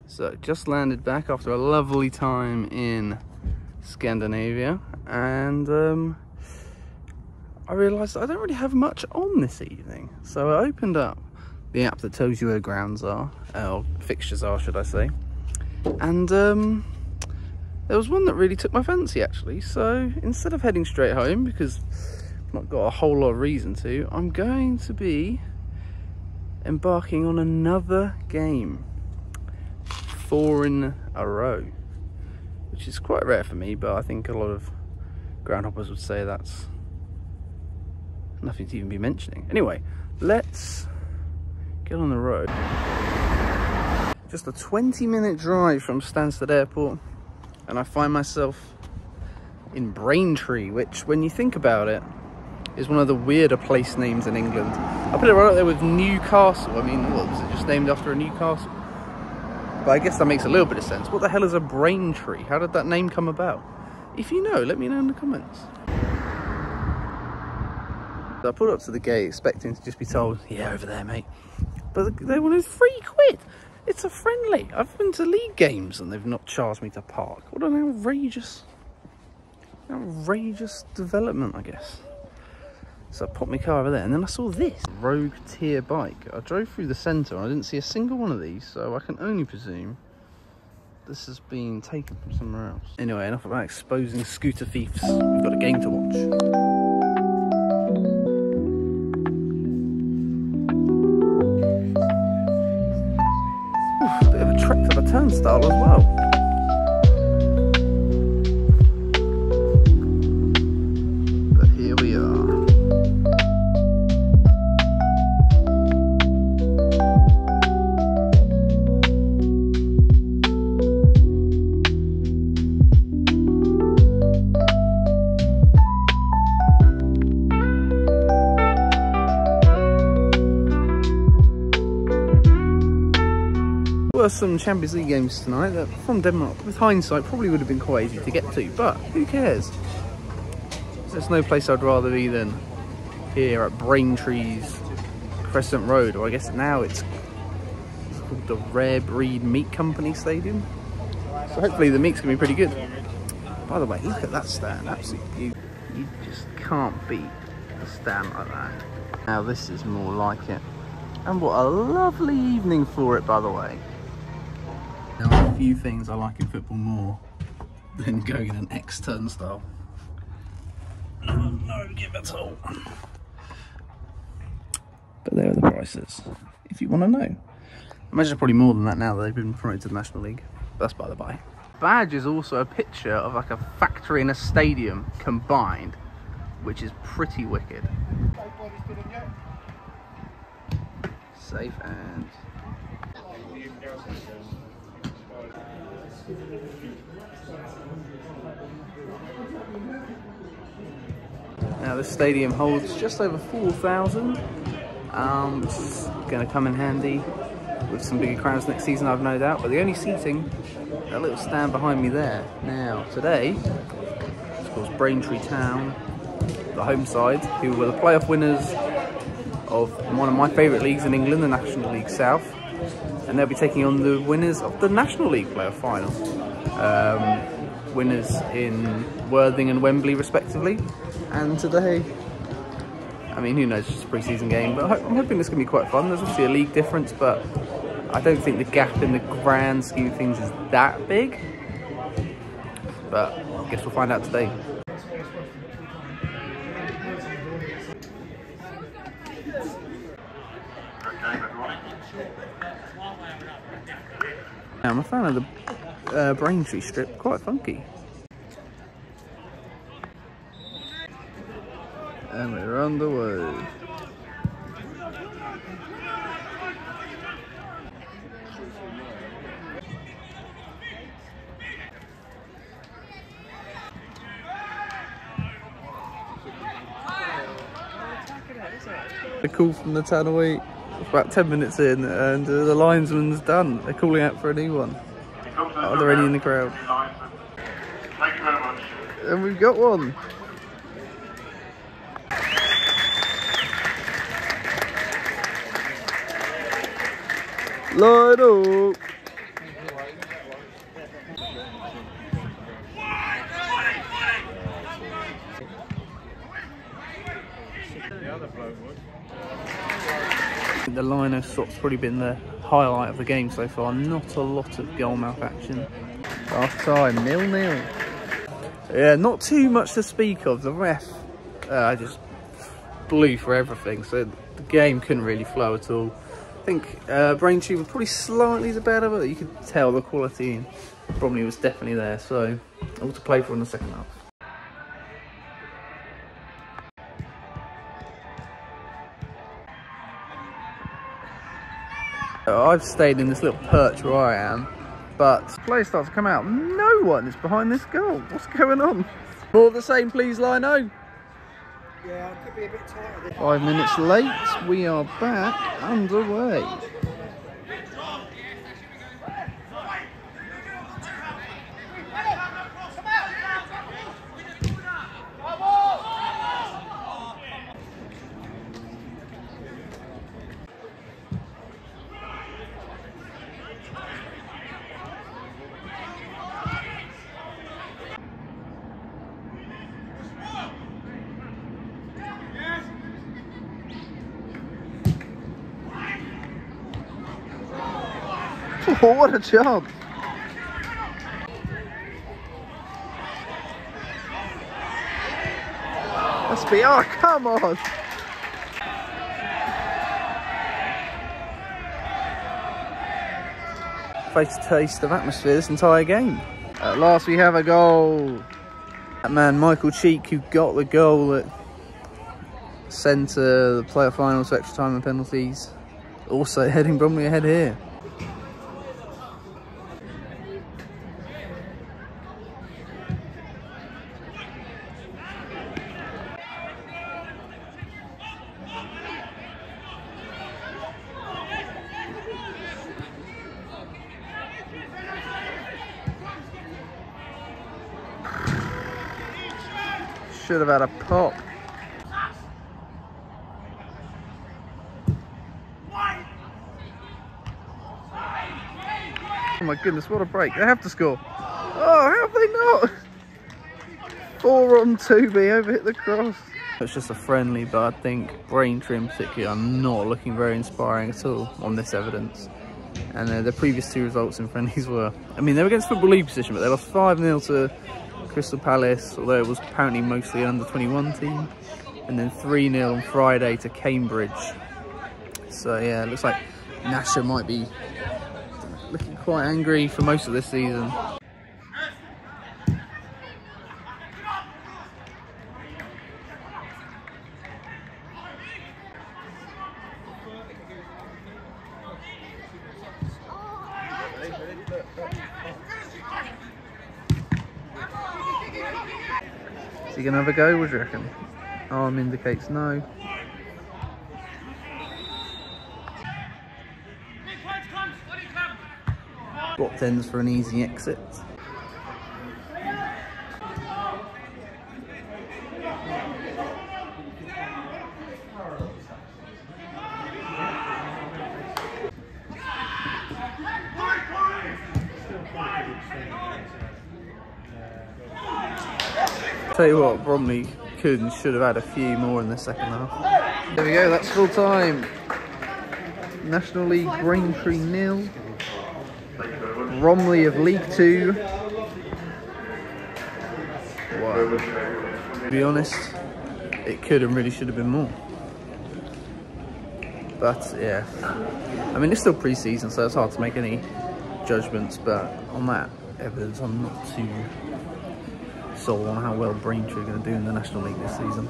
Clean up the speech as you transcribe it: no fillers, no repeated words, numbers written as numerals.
So just landed back after a lovely time in Scandinavia, and I realised I don't really have much on this evening. So I opened up the app that tells you where grounds are, or fixtures are, should I say. And there was one that really took my fancy, actually. So instead of heading straight home, because I've not got a whole lot of reason to, I'm going to be embarking on another game. 4 in a row, which is quite rare for me, but I think a lot of groundhoppers would say that's nothing to even be mentioning. Anyway, let's get on the road. Just a 20-minute drive from Stansted Airport, and I find myself in Braintree, which, when you think about it, is one of the weirder place names in England. I put it right up there with Newcastle. I mean, what was it, just named after a Newcastle? But I guess that makes a little bit of sense. What the hell is a Braintree? How did that name come about? If you know, let me know in the comments. So I pulled up to the gate expecting to just be told, yeah, over there, mate. But they wanted £3. It's a friendly. I've been to league games and they've not charged me to park. What an outrageous development, I guess. So I popped my car over there, and then I saw this Rogue tier bike. I drove through the centre and I didn't see a single one of these, so I can only presume this has been taken from somewhere else. Anyway, enough about exposing scooter thieves. We've got a game to watch. Oof, bit of a trek to the turnstile as well. But here we are. Some Champions League games tonight that, from Denmark, with hindsight, probably would have been quite easy to get to, but who cares? There's no place I'd rather be than here at Braintree's Crescent Road, or I guess now it's called the Rare Breed Meat Company Stadium. So hopefully the meat's gonna be pretty good. By the way, look at that stand, absolutely beautiful. You just can't beat a stand like that. Now this is more like it. And what a lovely evening for it, by the way. There are a few things I like in football more than going in an X turnstile. No, give it all. But there are the prices, if you want to know. I imagine it's probably more than that now that they've been promoted to the National League. That's by the by. Badge is also a picture of like a factory and a stadium combined, which is pretty wicked. Safe and... Now this stadium holds just over 4,000, which is going to come in handy with some bigger crowds next season, I've no doubt. But the only seating, that little stand behind me there. Now today, of course, Braintree Town, the home side, who were the playoff winners of one of my favourite leagues in England, the National League South, and they'll be taking on the winners of the National League playoff final. Winners in Worthing and Wembley respectively. And today, I mean, who knows, it's just a pre-season game, but I'm hoping this can be quite fun. There's obviously a league difference, but I don't think the gap in the grand scheme of things is that big. But I guess we'll find out today. I'm a fan of the Braintree strip, quite funky. And we're on the way. A call from the tannoy about 10 minutes in, and the linesman's done. They're calling out for a new one. Are there any in the crowd? Thank you very much. And we've got one. Line up. the lino stop's probably been the highlight of the game so far. Not a lot of goalmouth action. Half time, 0-0. Yeah, not too much to speak of. The ref just blew for everything, so the game couldn't really flow at all. I think Braintree was probably slightly the better, but you could tell the quality in Bromley was definitely there. So all to play for in the second half. I've stayed in this little perch where I am, but players start to come out. No one is behind this goal. What's going on? More of the same, please, Lino. Yeah, I could be a bit tired. 5 minutes late, we are back underway. Oh, what a job! Must be, oh, come on! Face taste of atmosphere this entire game. At last we have a goal. That man Michael Cheek, who got the goal that sent the playoff finals to extra time and penalties, also heading Bromley ahead here. Should have had a pop. Oh my goodness, what a break. They have to score. Oh, how have they not? 4 on 2B, over hit the cross. It's just a friendly, but I think Braintree in particular are not looking very inspiring at all on this evidence. And the previous 2 results in friendlies were, I mean, they were against Football League position, but they lost 5-0 to Crystal Palace, although it was apparently mostly an under-21 team, and then 3-0 on Friday to Cambridge. So yeah, it looks like Nasher might be looking quite angry for most of this season. Is he gonna have a go? What do you reckon? Arm indicates no. Blocked ends for an easy exit. Tell you what, Bromley could and should have had a few more in the second half. There we go, that's full time. National League Braintree 0. Bromley of League 2. Wow. To be honest, it could and really should have been more. But yeah, I mean, it's still pre-season, so it's hard to make any judgments, but on that evidence, I'm not too sold on how well Braintree are going to do in the National League this season.